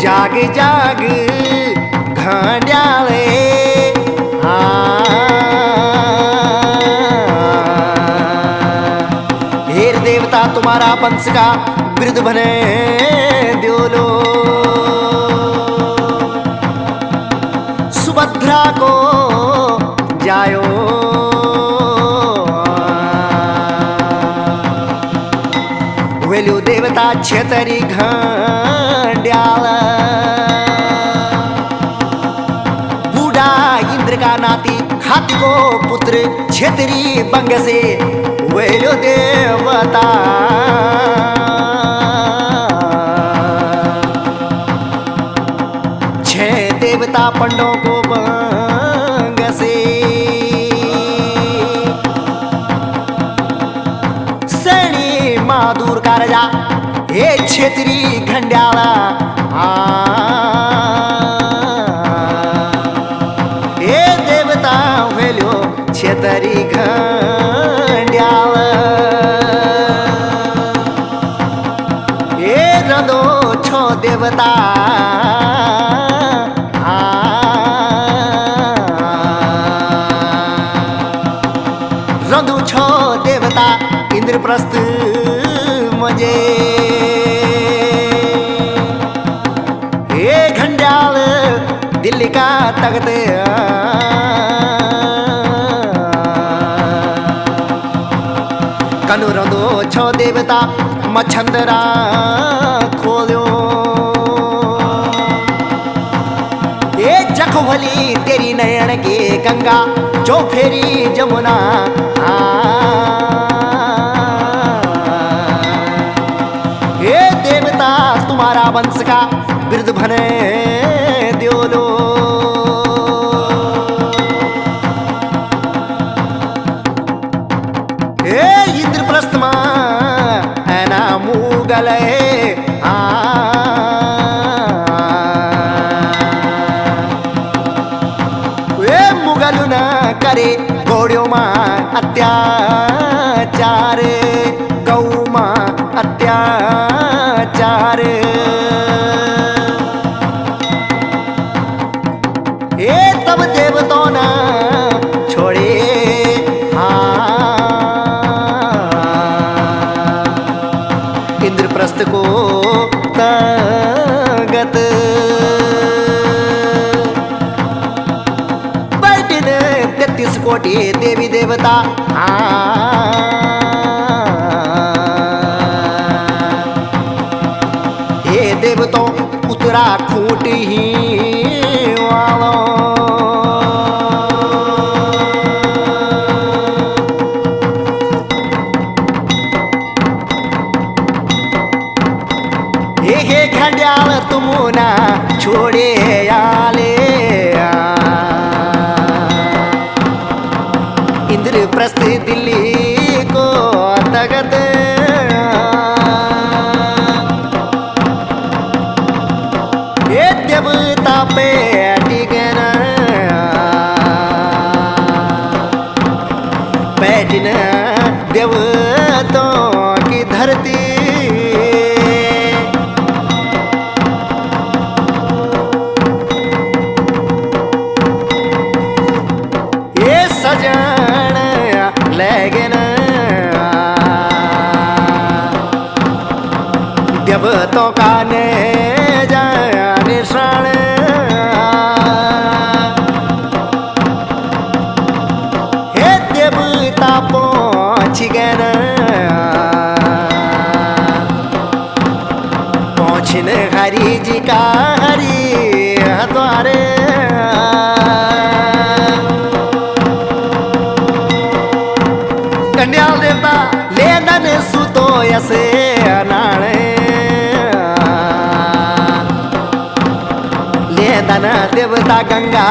जाग जाग घांड्याले हेर देवता तुम्हारा वंश का वृद्ध बने द्योलो सुभद्रा को जायो वेल्यू देवता छेतरी घांड्याल बूढ़ा इंद्र का नाती हाथी को पुत्र छेतरी बंग से वेल्यू देवता छह देवता पंडों को बंग से सैनी माधुर का राजा हे छेत्री घंड्याला हे देवता वेल्यो छेतरी घंड्याला हे रंदो छो देवता रंदू छो देवता इंद्रप्रस्थ मजे हे घंड्याल दिल्ली का तख्त कनु रंदो छो देवता मच्छंदरा खोलो ये जखवली तेरी नयन के गंगा जो फेरी जमुना ये देवता तुम्हारा वंश का वृद्ध बने द्योलो हे इंद्रप्रस्थ मां ऐना मुगल मुगल न करे घोड़ियों मां अत्याचार गौ मां अत्याचार हे तब देवतों न छोड़े इंद्रप्रस्थ को तगत 33 कोटि देवी देवता हे देवतों उतरा खूंट ही वालो हे घंड्याल तुम ना छोड़े आले इंद्रप्रस्थ दिल्ली को तगत ये देवता पे टिकन बैठन देवतों की धरती ये सजन लेकिन देवतों का ने निशान हे देवता पहुँच गए पहुँचने हरि जी का हरि द्वारे घंड्याल देवता लेनन सुतो यसे नाणे लेनन देवता गंगा